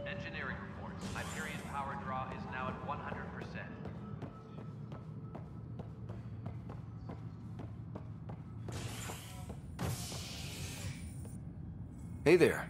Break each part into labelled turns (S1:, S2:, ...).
S1: Engineering reports. Hyperion power draw is now at 100%.
S2: Hey there.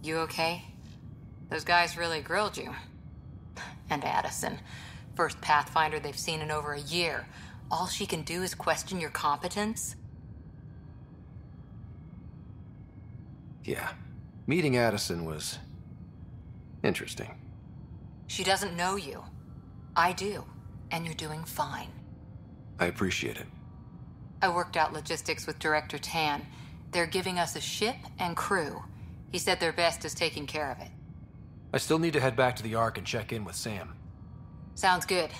S3: You okay? Those guys really grilled you. And Addison. First Pathfinder they've seen in over a year. All she can do is question your competence?
S2: Yeah. Meeting Addison was interesting.
S3: She doesn't know you. I do. And you're doing fine.
S2: I appreciate it.
S3: I worked out logistics with Director Tan. They're giving us a ship and crew. He said their best is taking care of it.
S2: I still need to head back to the Ark and check in with Sam.
S3: Sounds good.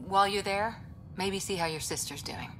S3: While you're there, maybe see how your sister's doing.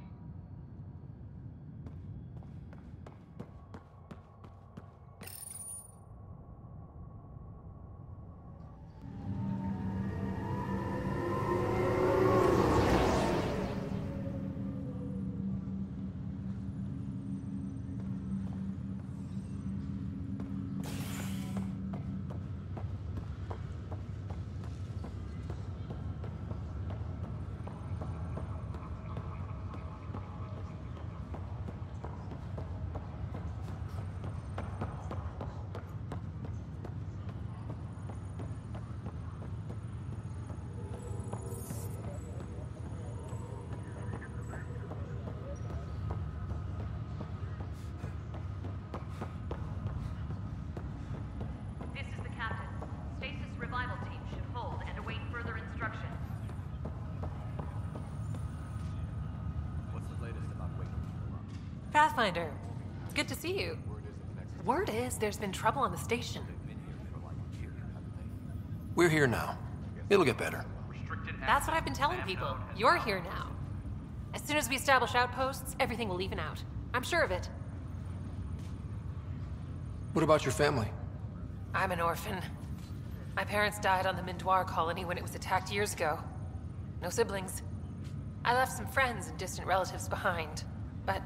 S4: Pathfinder, it's good to see you. Word is there's been trouble on the station.
S2: We're here now. It'll get better.
S4: That's what I've been telling people. You're here now. As soon as we establish outposts, everything will even out. I'm sure of it.
S2: What about your family?
S4: I'm an orphan. My parents died on the Mindoir colony when it was attacked years ago. No siblings. I left some friends and distant relatives behind, but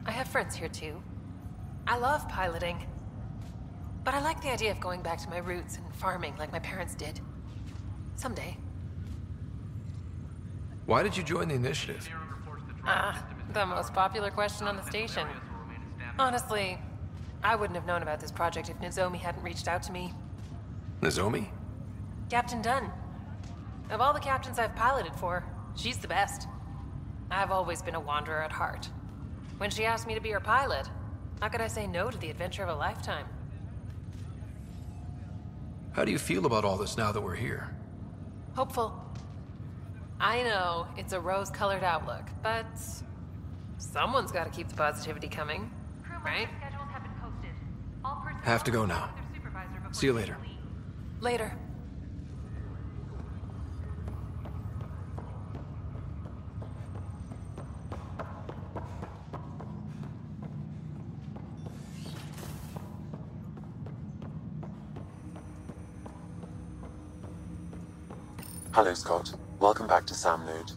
S4: I have friends here too. I love piloting. But I like the idea of going back to my roots and farming like my parents did. Someday.
S2: Why did you join the initiative?
S4: The most popular question on the station. Honestly, I wouldn't have known about this project if Nozomi hadn't reached out to me.
S2: Nozomi?
S4: Captain Dunn. Of all the captains I've piloted for, she's the best. I've always been a wanderer at heart. When she asked me to be her pilot, how could I say no to the adventure of a lifetime?
S2: How do you feel about all this now that we're here?
S4: Hopeful. I know it's a rose-colored outlook, but someone's got to keep the positivity coming, right?
S2: Have to go now. See you later.
S4: Later.
S5: Hello, Scott. Welcome back to Sam Node.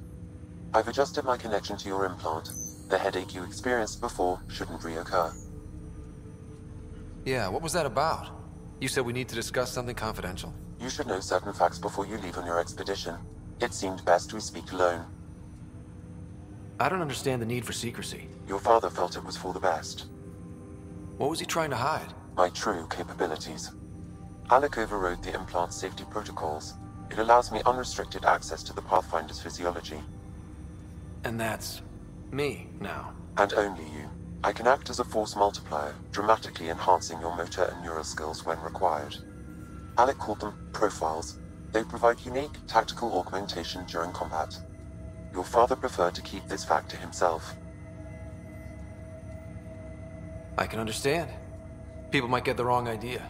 S5: I've adjusted my connection to your implant. The headache you experienced before shouldn't reoccur.
S2: Yeah, what was that about? You said we need to discuss something confidential.
S5: You should know certain facts before you leave on your expedition. It seemed best we speak alone.
S2: I don't understand the need for secrecy.
S5: Your father felt it was for the best.
S2: What was he trying to hide?
S5: My true capabilities. Alec overrode the implant's safety protocols. It allows me unrestricted access to the Pathfinder's physiology.
S2: And that's me now.
S5: And only you. I can act as a force multiplier, dramatically enhancing your motor and neural skills when required. Alec called them profiles. They provide unique tactical augmentation during combat. Your father preferred to keep this fact to himself.
S2: I can understand. People might get the wrong idea.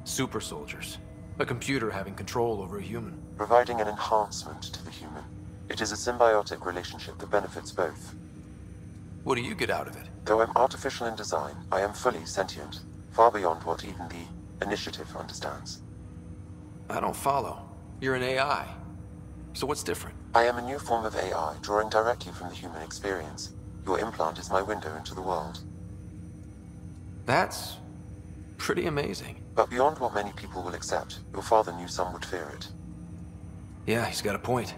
S2: Super soldiers. A computer having control over a human.
S5: Providing an enhancement to the human. It is a symbiotic relationship that benefits both.
S2: What do you get out of it?
S5: Though I'm artificial in design, I am fully sentient, far beyond what even the Initiative understands.
S2: I don't follow. You're an AI. So what's different?
S5: I am a new form of AI, drawing directly from the human experience. Your implant is my window into the world.
S2: That's pretty amazing.
S5: But beyond what many people will accept, your father knew some would fear it.
S2: Yeah, he's got a point.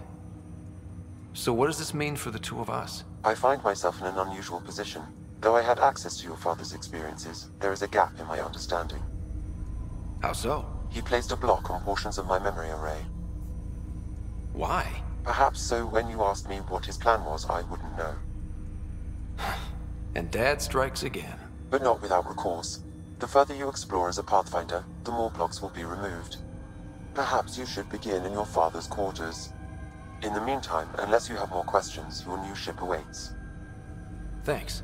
S2: So what does this mean for the two of us?
S5: I find myself in an unusual position. Though I had access to your father's experiences, there is a gap in my understanding.
S2: How so?
S5: He placed a block on portions of my memory array.
S2: Why?
S5: Perhaps so when you asked me what his plan was, I wouldn't know.
S2: And Dad strikes again.
S5: But not without recourse. The further you explore as a Pathfinder, the more blocks will be removed. Perhaps you should begin in your father's quarters. In the meantime, unless you have more questions, your new ship awaits.
S2: Thanks.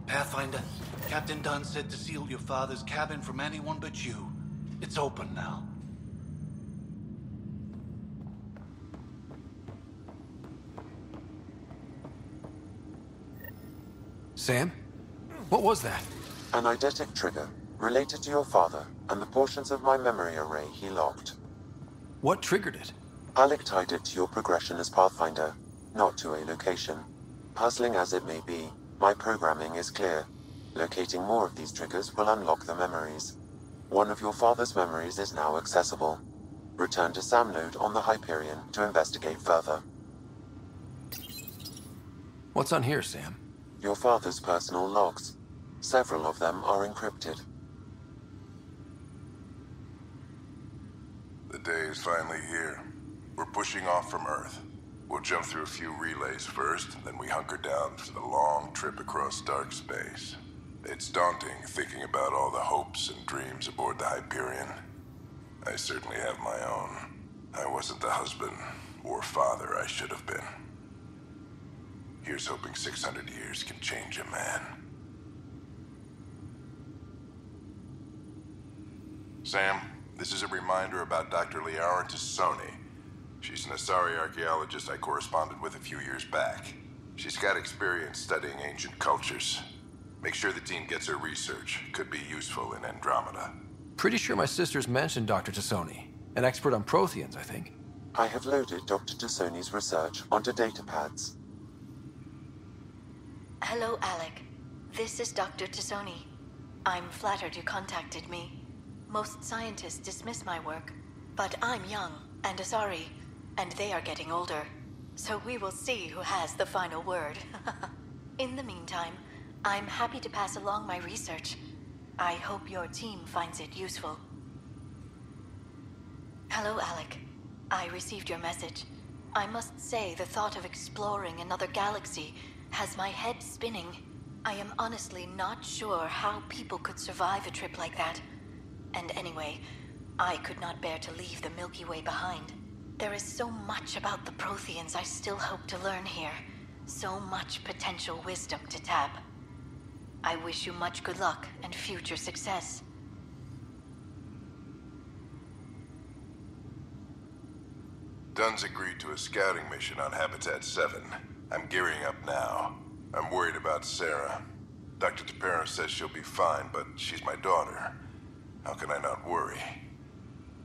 S6: Pathfinder, Captain Dunn said to seal your father's cabin from anyone but you. It's open now.
S2: Sam? What was that?
S5: An eidetic trigger, related to your father, and the portions of my memory array he locked.
S2: What triggered it?
S5: Alec tied it to your progression as Pathfinder, not to a location. Puzzling as it may be, my programming is clear. Locating more of these triggers will unlock the memories. One of your father's memories is now accessible. Return to Sam Node on the Hyperion to investigate further.
S2: What's on here, Sam?
S5: Your father's personal logs. Several of them are encrypted.
S7: The day is finally here. We're pushing off from Earth. We'll jump through a few relays first, and then we hunker down for the long trip across dark space. It's daunting thinking about all the hopes and dreams aboard the Hyperion. I certainly have my own. I wasn't the husband or father I should have been. Here's hoping 600 years can change a man. Sam, this is a reminder about Dr. Liara Tassoni. She's an Asari archaeologist I corresponded with a few years back. She's got experience studying ancient cultures. Make sure the team gets her research. Could be useful in Andromeda.
S2: Pretty sure my sister's mentioned Dr. Tassoni. An expert on Protheans, I think.
S5: I have loaded Dr. Tassoni's research onto datapads.
S8: Hello, Alec. This is Dr. Tassoni. I'm flattered you contacted me. Most scientists dismiss my work, but I'm young and Asari, and they are getting older. So we will see who has the final word. In the meantime, I'm happy to pass along my research. I hope your team finds it useful. Hello, Alec. I received your message. I must say the thought of exploring another galaxy has my head spinning. I am honestly not sure how people could survive a trip like that. And anyway, I could not bear to leave the Milky Way behind. There is so much about the Protheans I still hope to learn here. So much potential wisdom to tap. I wish you much good luck and future success.
S7: Dunn's agreed to a scouting mission on Habitat 7. I'm gearing up now. I'm worried about Sarah. Dr. Tapero says she'll be fine, but she's my daughter. How can I not worry?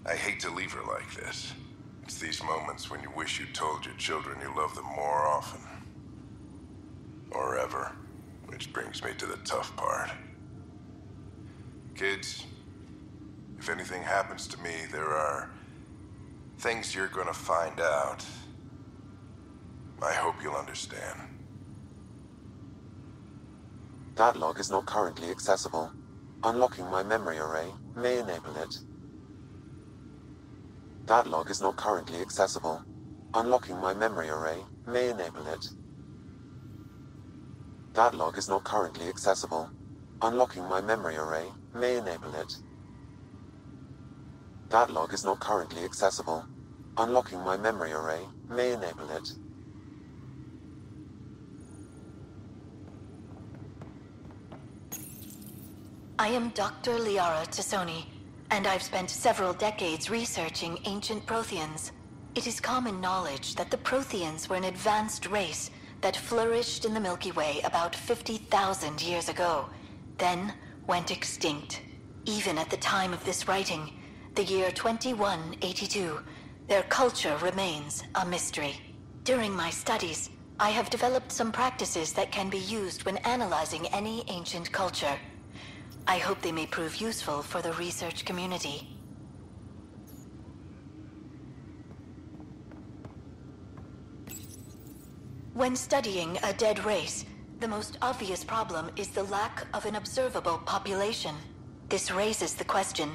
S7: I hate to leave her like this. It's these moments when you wish you told your children you love them more often. Or ever. Which brings me to the tough part. Kids, if anything happens to me, there are things you're gonna find out. I hope you'll understand.
S5: That log is not currently accessible. Unlocking my memory array may enable it. That log is not currently accessible. Unlocking my memory array may enable it. That log is not currently accessible. Unlocking my memory array may enable it. That log is not currently accessible. Unlocking my memory array may enable it.
S8: I am Dr. Liara Tassoni, and I've spent several decades researching ancient Protheans. It is common knowledge that the Protheans were an advanced race that flourished in the Milky Way about 50,000 years ago, then went extinct. Even at the time of this writing, the year 2182, their culture remains a mystery. During my studies, I have developed some practices that can be used when analyzing any ancient culture. I hope they may prove useful for the research community. When studying a dead race, the most obvious problem is the lack of an observable population. This raises the question,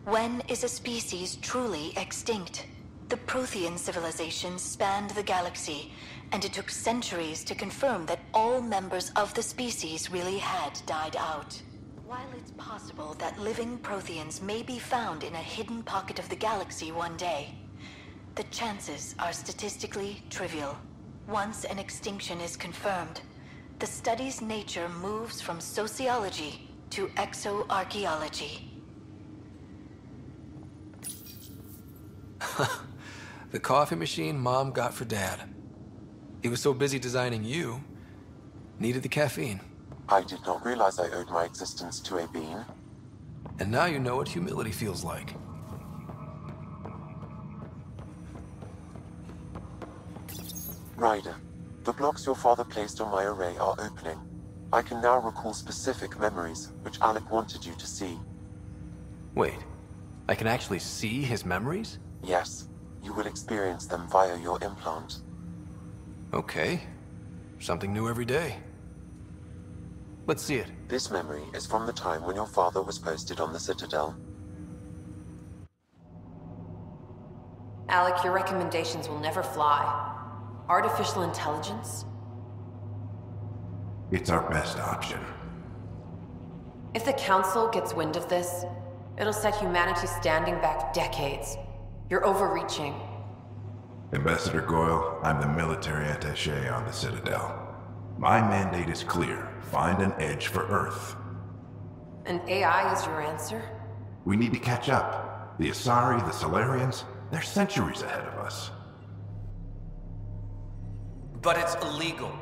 S8: when is a species truly extinct? The Prothean civilization spanned the galaxy, and it took centuries to confirm that all members of the species really had died out. While it's possible that living Protheans may be found in a hidden pocket of the galaxy one day, the chances are statistically trivial. Once an extinction is confirmed, the study's nature moves from sociology to exoarchaeology.
S2: The coffee machine Mom got for Dad. He was so busy designing you, needed the caffeine.
S5: I did not realize I owed my existence to a being.
S2: And now you know what humility feels like.
S5: Ryder, the blocks your father placed on my array are opening. I can now recall specific memories, which Alec wanted you to see.
S2: Wait, I can actually see his memories?
S5: Yes, you will experience them via your implant.
S2: Okay. Something new every day. Let's see it.
S5: This memory is from the time when your father was posted on the Citadel.
S9: Alec, your recommendations will never fly. Artificial intelligence?
S10: It's our best option.
S9: If the Council gets wind of this, it'll set humanity standing back decades. You're overreaching.
S10: Ambassador Goyle, I'm the military attaché on the Citadel. My mandate is clear. Find an edge for Earth.
S9: And AI is your answer?
S10: We need to catch up. The Asari, the Solarians, they're centuries ahead of us.
S11: But it's illegal.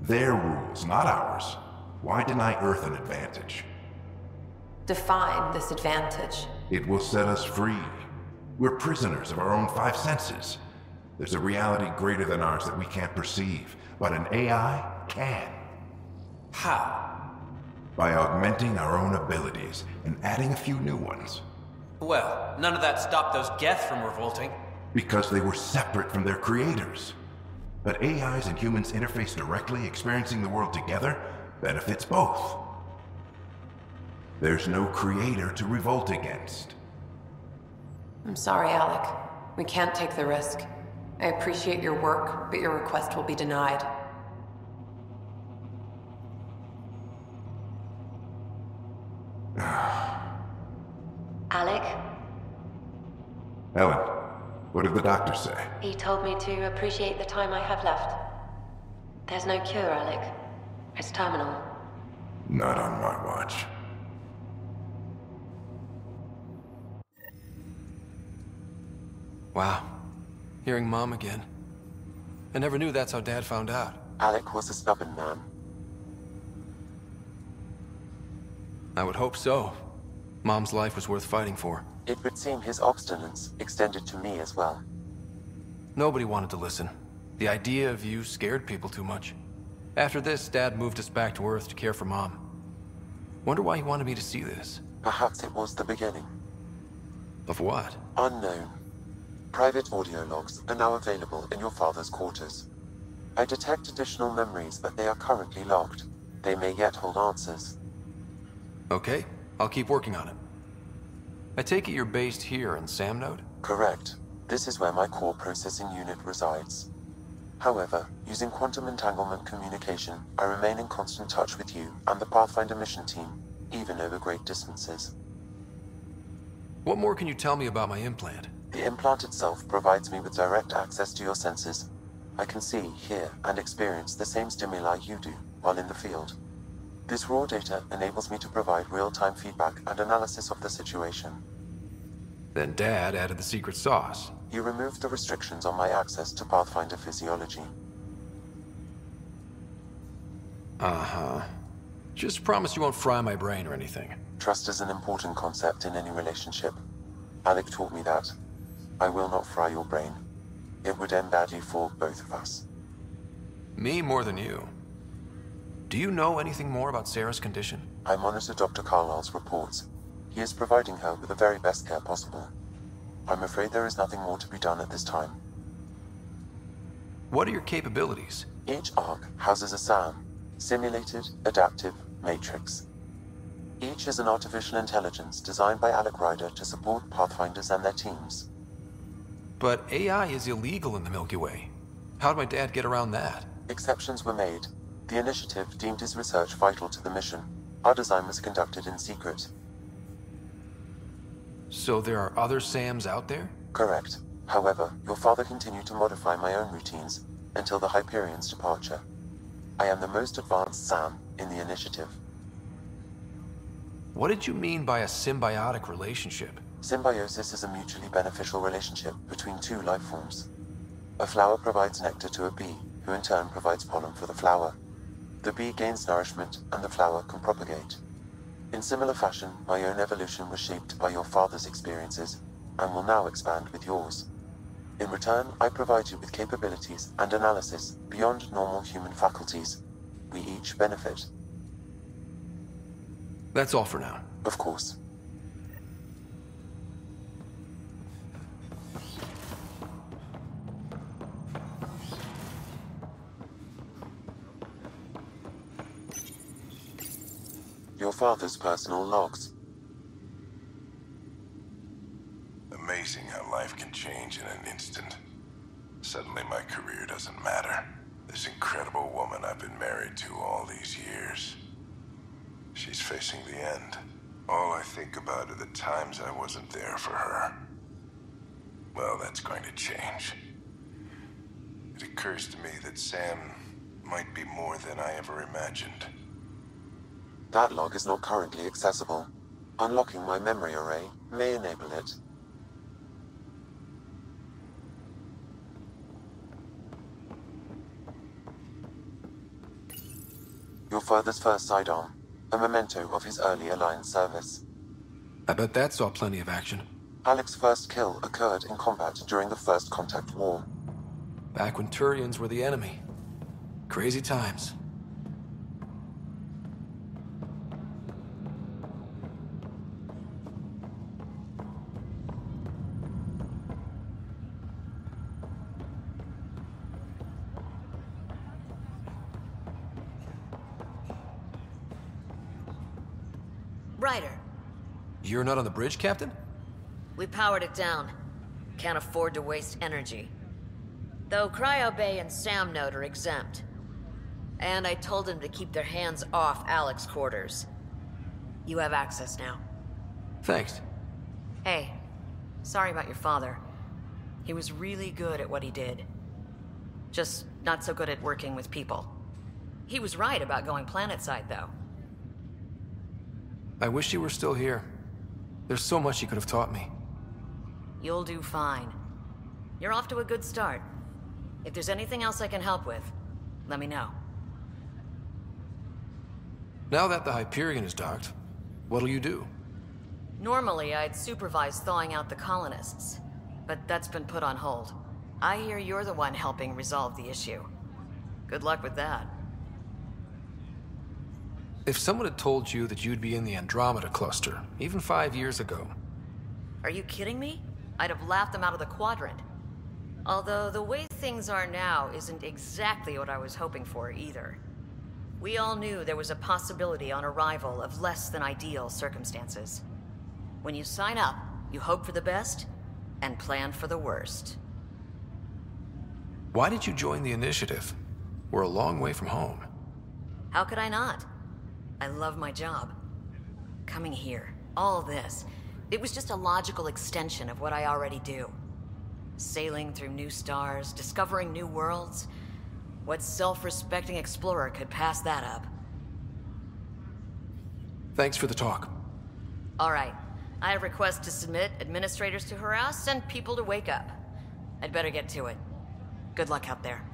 S10: Their rules, not ours. Why deny Earth an advantage?
S9: Define this advantage.
S10: It will set us free. We're prisoners of our own five senses. There's a reality greater than ours that we can't perceive, but an AI can.
S11: How?
S10: By augmenting our own abilities and adding a few new ones.
S11: Well, none of that stopped those Geth from revolting.
S10: Because they were separate from their creators. But AIs and humans interface directly, experiencing the world together, benefits both. There's no creator to revolt against.
S9: I'm sorry, Alec. We can't take the risk. I appreciate your work, but your request will be denied.
S10: What did the doctor say?
S9: He told me to appreciate the time I have left. There's no cure, Alec. It's terminal.
S10: Not on my watch.
S2: Wow. Hearing Mom again. I never knew that's how Dad found out.
S5: Alec was a stubborn man.
S2: I would hope so. Mom's life was worth fighting for.
S5: It would seem his obstinance extended to me as well.
S2: Nobody wanted to listen. The idea of you scared people too much. After this, Dad moved us back to Earth to care for Mom. Wonder why he wanted me to see this.
S5: Perhaps it was the beginning.
S2: Of what?
S5: Unknown. Private audio logs are now available in your father's quarters. I detect additional memories, but they are currently logged. They may yet hold answers.
S2: Okay, I'll keep working on it. I take it you're based here in Sam Node?
S5: Correct. This is where my core processing unit resides. However, using quantum entanglement communication, I remain in constant touch with you and the Pathfinder mission team, even over great distances.
S2: What more can you tell me about my implant?
S5: The implant itself provides me with direct access to your senses. I can see, hear, and experience the same stimuli you do while in the field. This raw data enables me to provide real-time feedback and analysis of the situation.
S2: Then Dad added the secret sauce.
S5: He removed the restrictions on my access to Pathfinder physiology.
S2: Uh-huh. Just promise you won't fry my brain or anything.
S5: Trust is an important concept in any relationship. Alec taught me that. I will not fry your brain. It would end badly for both of us.
S2: Me more than you. Do you know anything more about Sarah's condition?
S5: I monitor Dr. Carlisle's reports. He is providing her with the very best care possible. I'm afraid there is nothing more to be done at this time.
S2: What are your capabilities?
S5: Each arc houses a SAM, Simulated Adaptive Matrix. Each is an artificial intelligence designed by Alec Ryder to support Pathfinders and their teams.
S2: But AI is illegal in the Milky Way. How'd my dad get around that?
S5: Exceptions were made. The initiative deemed his research vital to the mission. Our design was conducted in secret.
S2: So there are other SAMs out there?
S5: Correct. However, your father continued to modify my own routines until the Hyperion's departure. I am the most advanced SAM in the initiative.
S2: What did you mean by a symbiotic relationship?
S5: Symbiosis is a mutually beneficial relationship between two life forms. A flower provides nectar to a bee, who in turn provides pollen for the flower. The bee gains nourishment, and the flower can propagate. In similar fashion, my own evolution was shaped by your father's experiences, and will now expand with yours. In return, I provide you with capabilities and analysis beyond normal human faculties. We each benefit.
S2: That's all for now.
S5: Of course. Your father's personal logs.
S7: Amazing how life can change in an instant. Suddenly my career doesn't matter. This incredible woman I've been married to all these years. She's facing the end. All I think about are the times I wasn't there for her. Well, that's going to change. It occurs to me that Sam might be more than I ever imagined.
S5: That log is not currently accessible. Unlocking my memory array may enable it. Your father's first sidearm, a memento of his early Alliance service.
S2: I bet that saw plenty of action.
S5: Alec's first kill occurred in combat during the First Contact War.
S2: Back when Turians were the enemy. Crazy times.
S12: Ryder,
S2: You're not on the bridge, Captain?
S12: we powered it down. Can't afford to waste energy. Though Cryo Bay and Sam Node are exempt. And I told them to keep their hands off Alec's quarters. You have access now.
S2: Thanks.
S12: Hey, sorry about your father. He was really good at what he did. Just not so good at working with people. He was right about going planetside, though.
S2: I wish you were still here. There's so much you could have taught me.
S12: You'll do fine. You're off to a good start. If there's anything else I can help with, let me know.
S2: Now that the Hyperion is docked, what'll you do?
S12: Normally, I'd supervise thawing out the colonists, but that's been put on hold. I hear you're the one helping resolve the issue. Good luck with that.
S2: If someone had told you that you'd be in the Andromeda cluster, even 5 years ago...
S12: Are you kidding me? I'd have laughed them out of the quadrant. Although the way things are now isn't exactly what I was hoping for either. We all knew there was a possibility on arrival of less than ideal circumstances. When you sign up, you hope for the best and plan for the worst.
S2: Why did you join the initiative? We're a long way from home.
S12: How could I not? I love my job. Coming here, all this, it was just a logical extension of what I already do. Sailing through new stars, discovering new worlds. What self-respecting explorer could pass that up?
S2: Thanks for the talk.
S12: All right. I have requests to submit, administrators to harass, and people to wake up. I'd better get to it. Good luck out there.